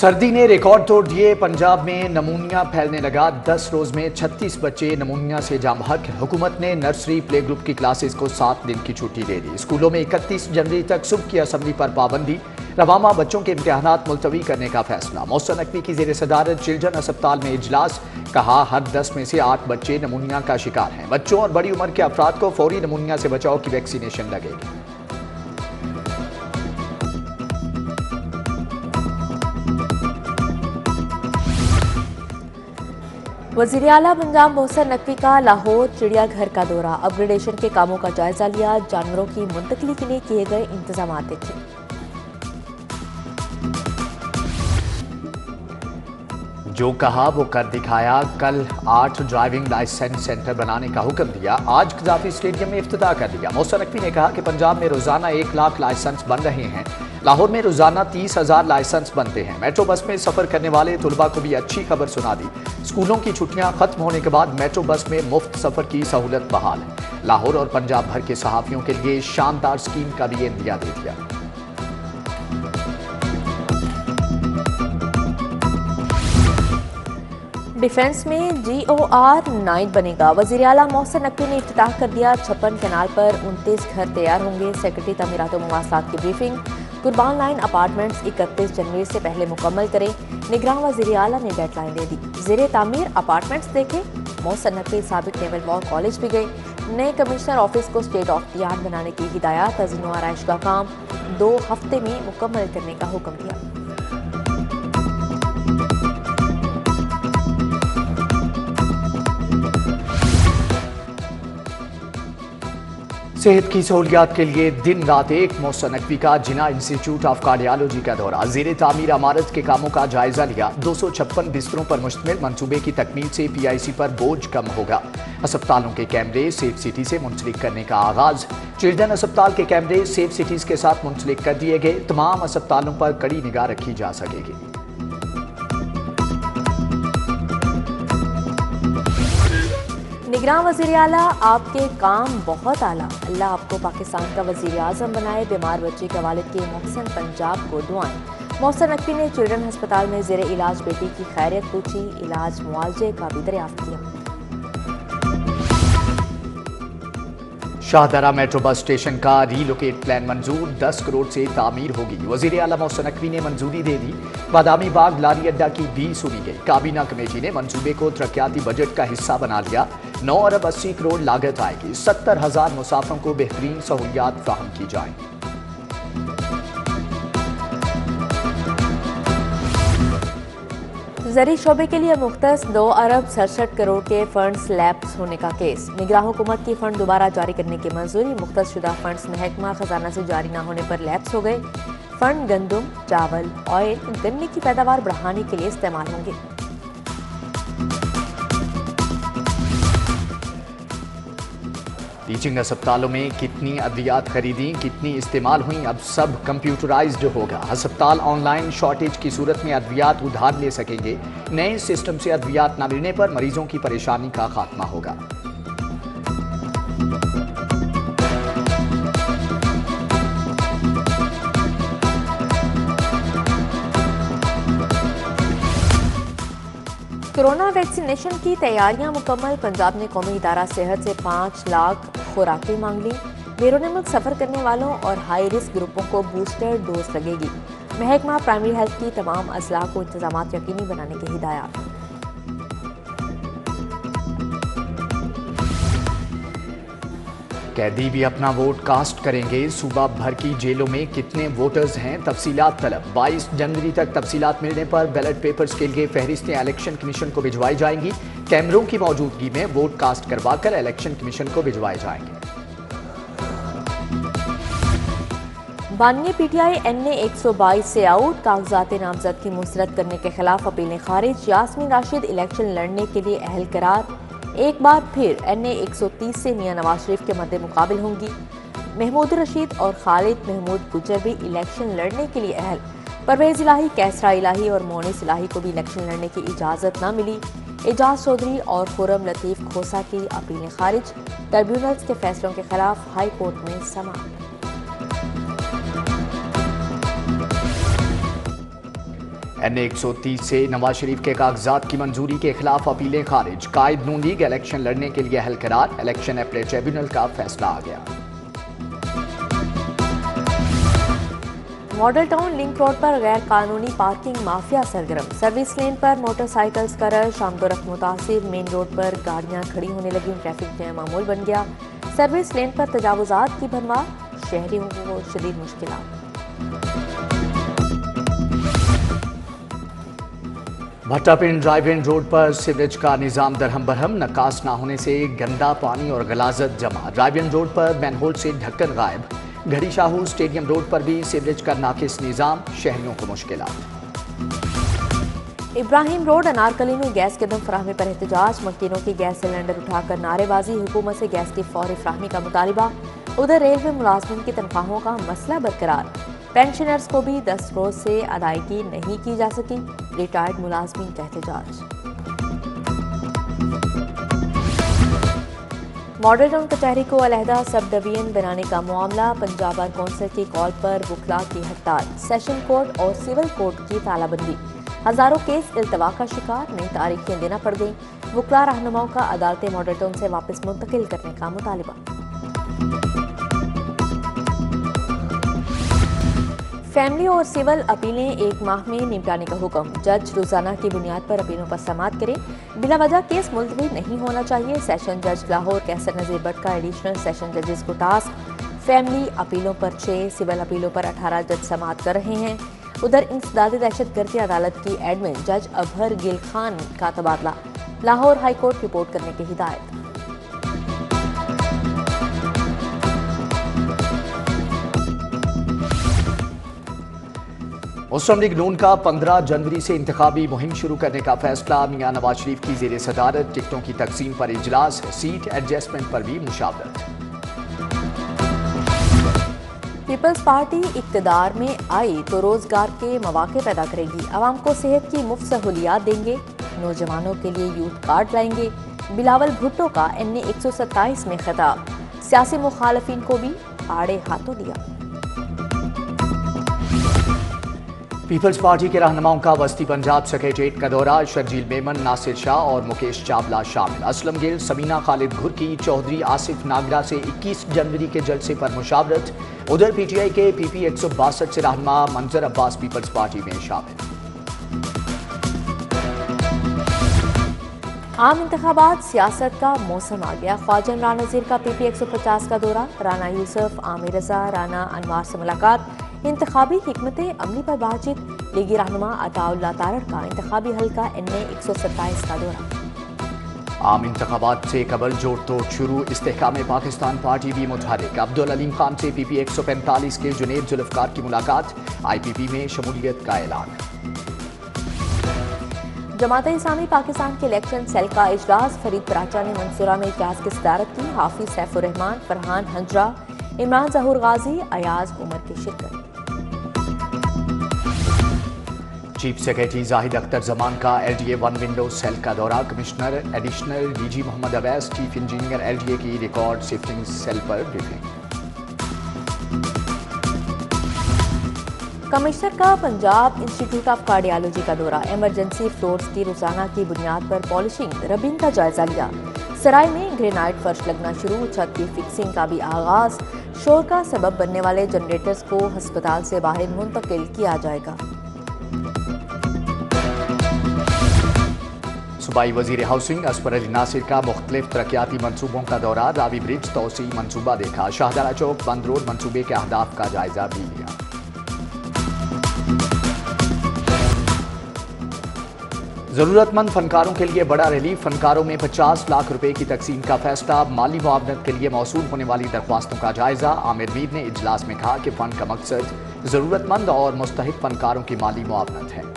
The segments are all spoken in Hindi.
सर्दी ने रिकॉर्ड तोड़ दिए। पंजाब में नमूनिया फैलने लगा। 10 रोज में 36 बच्चे नमूनिया से जाम हक। हुकूमत ने नर्सरी प्ले ग्रुप की क्लासेस को 7 दिन की छुट्टी दे दी। स्कूलों में 31 जनवरी तक सुबह की असेंबली पर पाबंदी। रवामा बच्चों के इम्तिहानात मुलतवी करने का फैसला। मोहसिन नकवी की जेर सदारत चिल्ड्रन अस्पताल में इजलास। कहा, हर 10 में से 8 बच्चे नमूनिया का शिकार हैं। बच्चों और बड़ी उम्र के अफराद को फौरी नमूनिया से बचाव की वैक्सीनेशन लगेगी। वज़ीर आला पंजाब मोहसिन नकवी का लाहौर चिड़ियाघर का दौरा। अपग्रेडेशन के कामों का जायजा लिया। जानवरों की मुंतकली के लिए किए गए इंतजाम देखे। जो कहा वो कर दिखाया। कल 8 ड्राइविंग लाइसेंस सेंटर बनाने का हुक्म दिया। आज कज़ाफी स्टेडियम में इफ्तिताह कर दिया। मोहसिन नकवी ने कहा कि पंजाब में रोजाना 1 लाख लाइसेंस बन रहे हैं। लाहौर में रोजाना 30,000 लाइसेंस बनते हैं। मेट्रो बस में सफर करने वाले तुलबा को भी अच्छी खबर सुना दी। स्कूलों की छुट्टियां खत्म होने के बाद मेट्रो बस में मुफ्त सफर की सहूलत बहाल है। लाहौर और पंजाब भर के सहाफियों के लिए शानदार स्कीम का भी इंदिया दे दिया। डिफेंस में GOR 9 बनेगा। वज़ीर आला मोहसिन नकवी ने इफ्तिताह कर दिया। 56 कैनाल पर 29 घर तैयार होंगे। सेक्रेटरी तमीरात और मवासलात की ब्रीफिंग। कुर्बान लाइन अपार्टमेंट्स 31 जनवरी से पहले मुकम्मल करें। निगरान वज़ीर आला ने डेडलाइन दे दी। ज़ेरे तामीर अपार्टमेंट्स देखे। मोहसिन नकवी साबिक नेवल वॉर कॉलेज भी गए। नए कमिश्नर ऑफिस को स्टेट ऑफ द आर्ट बनाने की हिदायत। तज़ीन व आराइश का काम 2 हफ्ते में मुकम्मल करने का हुक्म दिया। सेहत की सहूलियात के लिए दिन रात एक। मोहसिन नकवी का जिना इंस्टीट्यूट ऑफ कार्डियोलॉजी का दौरा। ज़ेरे तामीर इमारत के कामों का जायजा लिया। 256 बिस्तरों पर मुश्तमिल मंसूबे की तकमील से PIC पर बोझ कम होगा। अस्पतालों के कैमरे सेफ सिटी से मुंसलिक करने का आगाज। चिल्ड्रन अस्पताल के कैमरे सेफ सिटीज के साथ मुंसलिक कर दिए गए। तमाम अस्पतालों पर कड़ी निगाह रखी जा सकेगी। निगरान वज़ीर आला, आपके काम बहुत आला। अल्लाह आपको पाकिस्तान का वज़ीर आज़म बनाए। बीमार बच्चे के वालिद के मोहसिन पंजाब को दुआएं। मोहसिन नकवी ने चिल्ड्रन अस्पताल में ज़ेरे इलाज बेटी की खैरियत पूछी। इलाज मुआवजे का भी दरियाफ्त किया। शाहदरा मेट्रो बस स्टेशन का रीलोकेट प्लान मंजूर। 10 करोड़ से तामीर होगी। वज़ीर आला मोहसिन नकवी ने मंजूरी दे दी। बादामी बाग लारी अड्डा की भी सुनी गई। काबीना कमेटी ने मंसूबे को तरक्याती बजट का हिस्सा बना लिया। 9 अरब 80 करोड़ लागत आएगी। 70,000 मुसाफिरों को बेहतरीन सहूलियात फराहम की जाएंगी। ज़री शोबे के लिए मुख्तस 2 अरब 67 करोड़ के फंड्स लैप्स होने का केस। निगरान हुकूमत की फंड दोबारा जारी करने की मंजूरी। मुख्तस शुदा फंड्स महकमा खजाना से जारी न होने पर लैप्स हो गए। फंड गंदम, चावल, ऑयल, गन्ने की पैदावार बढ़ाने के लिए इस्तेमाल होंगे। टीचिंग अस्पतालों में कितनी अद्वियात खरीदी, कितनी इस्तेमाल हुई, अब सब कंप्यूटराइज्ड होगा। अस्पताल ऑनलाइन शॉर्टेज की सूरत में अद्वियात उधार ले सकेंगे। नए सिस्टम से अद्वियात न मिलने पर मरीजों की परेशानी का खात्मा होगा। कोरोना वैक्सीनेशन की तैयारियां मुकम्मल। पंजाब ने कौमी इदारा सेहत से 5 लाख खुराकें मांग ली। बैरून मुल्क सफ़र करने वालों और हाई रिस्क ग्रुपों को बूस्टर डोज लगेगी। महकमा प्राइमरी हेल्थ की तमाम अजला को इंतजामात यकीनी बनाने की हिदायत। कैदी भी अपना वोट कास्ट करेंगे। सूबा भर की जेलों में कितने वोटर्स हैं, तफसीलात तलब। 22 जनवरी तक तफसीलात मिलने पर बैलेट पेपर्स के लिए फहरिस्तें इलेक्शन कमीशन को भिजवाई जाएंगी। कैमरों की मौजूदगी में वोट कास्ट करवाकर इलेक्शन कमीशन को भिजवाए जाएंगे। बानिया PTI NA 122 से आउट। कागजात नामजद की मुस्तरद करने के खिलाफ अपीलें खारिज। यास्मीन राशिद इलेक्शन लड़ने के लिए अहल करार। एक बार फिर NA 130 से मियां नवाज शरीफ के मद्दे मुकाबिल होंगी। महमूद रशीद और खालिद महमूद गुजर भी इलेक्शन लड़ने के लिए अहल। परवेज इलाही, कैसरा इलाही और मोनिस इलाही को भी इलेक्शन लड़ने की इजाज़त न मिली। एजाज चौधरी और खुरम लतीफ़ खोसा की अपीलें खारिज। ट्रिब्यूनल्स के फैसलों के खिलाफ हाई कोर्ट में समाअत। NA-130 से नवाज शरीफ के कागजात की मंजूरी के खिलाफ अपीलें खारिज। कायद नून लीग इलेक्शन लड़ने के लिए अहल करार। इलेक्शन अपीलेट ट्रिब्यूनल का फैसला आ गया। मॉडल टाउन लिंक रोड पर गैर कानूनी पार्किंग माफिया सरगर्म। सर्विस लेन पर मोटरसाइकिल्स का रश आमदोरफ्त मुतासिर। मेन रोड पर गाड़ियां खड़ी होने लगी। ट्रैफिक जैम मामूल बन गया। सर्विस लेन पर तजावुजात की भरमार। शहरियों को शदीद मुश्किलात। भट्टापिंड ड्राइव इन रोड पर सीवरेज का निजाम दरहम बरहम। नकास ना होने से गंदा पानी और गलाजत जमा। ड्राइव इन रोड पर मैनहोल से ढक्कन गायब। घड़ी शाहू स्टेडियम रोड पर भी सीवरेज का नाकिस निजाम। शहरियों को मुश्किलात। इब्राहिम रोड अनारकली में गैस के दम फराहमी पर एहतजाज। मकीनों की गैस सिलेंडर उठाकर नारेबाजी। हुकूमत से गैस की फौरी फराहमी का मुतालिबा। उधर रेलवे मुलाजमिन की तनख्वाहों का मसला बरकरार। पेंशनर्स को भी 10 रोज से अदायगी नहीं की जा सकी। रिटायर्ड मुलाजमिन का एहतजाज। मॉडल टाउन कचहरी को अलहदा सब डिवीजन बनाने का मामला। पंजाब बार कौंसिल की कॉल पर वुकला की हड़ताल। सेशन कोर्ट और सिविल कोर्ट की तालाबंदी। हजारों केस इल्तवा का शिकार। नई तारीखें देना पड़ गई। वुकला रहनुमाओं का अदालतें मॉडल टाउन से वापस मुंतकिल करने का मुतालिबा। फैमिली और सिविल अपीलें एक माह में निपटाने का हुक्म। जज रोजाना की बुनियाद पर अपीलों पर समाअत करे। बिला वजह केस मुलतवी नहीं होना चाहिए। सेशन जज लाहौर कैसर नजीर भट्ट का एडिशनल सेशन जजेस को टास्क। फैमिली अपीलों पर 6, सिविल अपीलों पर 18 जज समाअत कर रहे हैं। उधर इंसदादी दहशतगर्दी अदालत की एडमिन जज अबहर गिल खान का तबादला। लाहौर हाई कोर्ट रिपोर्ट करने की हिदायत। मुस्लिम लीग नून का 15 जनवरी से इंतखाबी मुहिम शुरू करने का फैसला। मियां नवाज शरीफ की ज़ेर सदारत टिकटों की तकसीम पर इजलास। सीट एडजस्टमेंट पर भी मुशावरत। पीपल्स पार्टी इक्तदार में आई तो रोजगार के मौके पैदा करेगी। आवाम को सेहत की मुफ्त सहूलियात देंगे। नौजवानों के लिए यूथ कार्ड लाएंगे। बिलावल भुट्टो का NA 127 में खिताब। सियासी मुखालफिन को भी आड़े हाथों लिया। पीपल्स पार्टी के रहनुमाओं का वस्ती पंजाब सेक्रेटेरिएट का दौरा। शर्जील मेमन, नासिर शाह और मुकेश चावला शामिल। असलम गिल, सबीना खालिद घुरकी, चौधरी आसिफ नागरा से 21 जनवरी के जलसे पर मुशावरत। उधर PTI के PP 162 से रहनुमा मंजर अब्बास पीपल्स पार्टी में शामिल। आम इंतखाबात सियासत का मौसम आ गया। ख्वाजा इमरान नज़ीर का PP 150 का दौरा। राना यूसुफ, आमिर रजा, राना अनवार से मुलाकात। इंतखाबी हिकमत अमली पर बातचीत। लीगी रहनुमा अताउल्लाह तारड़ का इंतखाबी हल्का NA 127 का दौरा। आम इंतखाबात से कबल जोड़ तोड़ शुरू। इस्तेहकाम पाकिस्तान पार्टी भी मुतहरिक। अब्दुल अलीम खान से PP 145 के जुनेद जुल्फकार की मुलाकात। IPP में शमूलियत का ऐलान। जमात इस्लामी पाकिस्तान के इलेक्शन सेल का इजलास। फरीद पराचा ने मंसूरा में इजलास की सदारत की। हाफिज सैफुर रहमान, फरहान हंजरा, इमरान जहूर गाजी, अयाज उमर की शिरकत। चीफ सेक्रेटरी जाहिद अख्तर जमान का LDA 1 विंडो सेल का दौरा। Commissioner additional DG Mohammad Awais, chief engineer LDA की रिकॉर्ड शिफ्टिंग सेल पर ब्रीफिंग। कमिश्नर का पंजाब इंस्टीट्यूट ऑफ कार्डियोलॉजी का दौरा। इमरजेंसी फ्लोर्स की रोजाना की बुनियाद पर पॉलिशिंग, रबिंग का जायजा लिया। सराय में ग्रेनाइट फर्श लगना शुरू। छत की फिक्सिंग का भी आगाज। शोर का सबब बनने वाले जनरेटर्स को अस्पताल से बाहर मुंतकिल किया जाएगा। सूबाई वजीर हाउसिंग असफर अली नासिर का मुख्तलिफ तरक्याती मनसूबों का दौरा। रावी ब्रिज तोसी मनसूबा देखा। शाहदरा चौक बंद रोड मनसूबे के अहदाफ का जायजा भी लिया। जरूरतमंद फनकारों के लिए बड़ा रिलीफ। फनकारों में 50 लाख रुपए की तकसीम का फैसला। माली मुआवनत के लिए मौसूल होने वाली दरख्वास्तों का जायजा। आमिर मीर ने इजलास में कहा कि फंड का मकसद जरूरतमंद और मुस्तहिक फनकारों की माली मुआवनत है।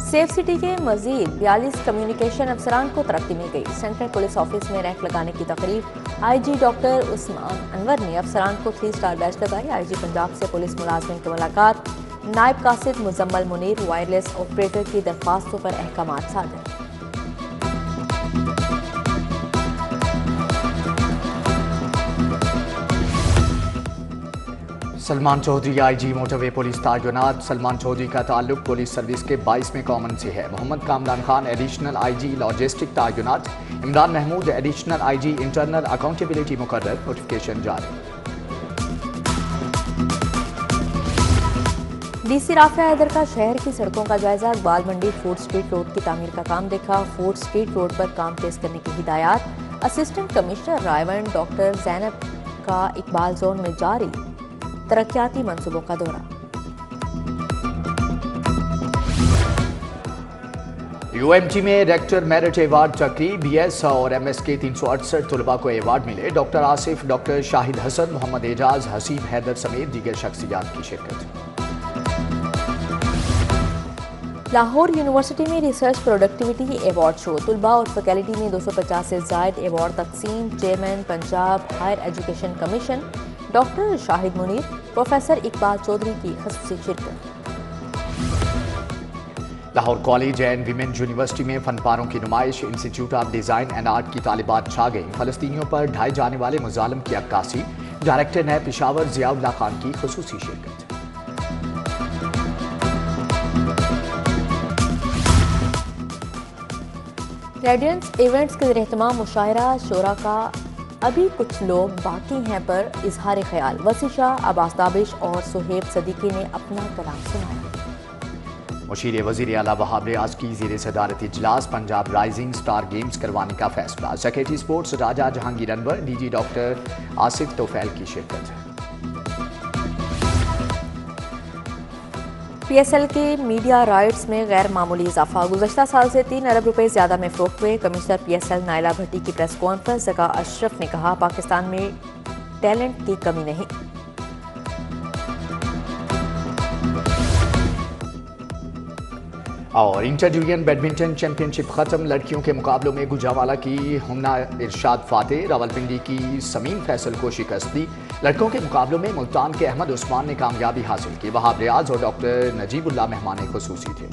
सेफ सिटी के मजीद 42 कम्युनिकेशन अफसरान को तरक्की मिल गई। सेंट्रल पुलिस ऑफिस में रैंक लगाने की तकरीब। IG डॉक्टर उस्मान अनवर ने अफसरान को 3 स्टार बैच लगाई। IG पंजाब से पुलिस मुलाजमिन की मुलाकात। नायब कासिद मुजम्मल मुनीर वायरलेस ऑपरेटर की दरख्वास्तों पर अहकामात सादर। Salman Chaudhry IG motorway police तैनात। सलमान चौधरी का ताल्लुक पुलिस सर्विस के 22वें कॉमन से है। Mohammad Kamran Khan additional IG logistic तैनात। Imran Mahmood additional IG internal accountability मुकर्रर। नोटिफिकेशन जारी। डीसी राफिया हैदर का शहर की सड़कों का जायजा। Iqbal Mandi food street road की तामीर का काम देखा। फूड स्ट्रीट रोड पर काम तेज करने की हिदायत। असिस्टेंट कमिश्नर रायवन डॉक्टर जैनब का इकबाल जोन में जारी तरक्याती मंसूबों का दौरा। यूएमटी में रेक्टर मेरिट अवार्ड तकरीब। बीएस और एमएस के 368 तलबा को अवार्ड मिले। डॉक्टर आसिफ, डॉक्टर शाहिद हसन, मोहम्मद एजाज, हसीब हैदर समेत दीगर शख्सियात की शिरकत। लाहौर यूनिवर्सिटी में रिसर्च प्रोडक्टिविटी अवार्ड शो। तलबा और फैकल्टी में 250 से जायद अवार्ड तकसीम। Chairman Punjab higher education commission doctor Shahid Munir, professor Iqbal Chaudhry की खसूसी शिरकत। Lahore college and women university में फनपारों की नुमाइश। Institute of design and art की तालिबात छा गई। फलस्तीनियों पर ढाए जाने वाले मुजालिम की अक्कासी। डायरेक्टर नए पेशावर जियाउल्लाह खान की खसूसी शिरकत। रेडियंस इवेंट्स के एहतमाम मुशायरा शोरा का अभी कुछ लोग बाकी हैं पर इजहार ख्याल। वसी शाह, अब्बास दाबिश और सुहेब सदीकी ने अपना कलाम सुनाया। मुशीर वज़ीर आला वहाब रियाज की ज़ेर सदारत इजलास। पंजाब राइजिंग स्टार गेम्स करवाने का फैसला। सेक्रेटरी स्पोर्ट्स राजा जहांगीर अनवर, डीजी डॉक्टर आसिफ तोफैल की शिरकत। पीएसएल के मीडिया राइट्स में गैर मामूली इजाफा। गुज़श्ता साल से 3 अरब रुपए ज्यादा में फरोख्त हुए। कमिश्नर पीएसएल नायला भट्टी की प्रेस कॉन्फ्रेंस जगह अशरफ ने कहा, पाकिस्तान में टैलेंट की कमी नहीं। और इंटर डिवीजन बैडमिंटन चैंपियनशिप खत्म। लड़कियों के मुकाबलों में गुजरावाला की हुमना इरशाद फातेह, रावलपिंडी की समीम फैसल को शिकस्त दी। लड़कों के मुकाबलों में मुल्तान के अहमद उस्मान ने कामयाबी हासिल की। वहाब रियाज और डॉक्टर नजीबुल्लाह मेहमान खुसूसी थे।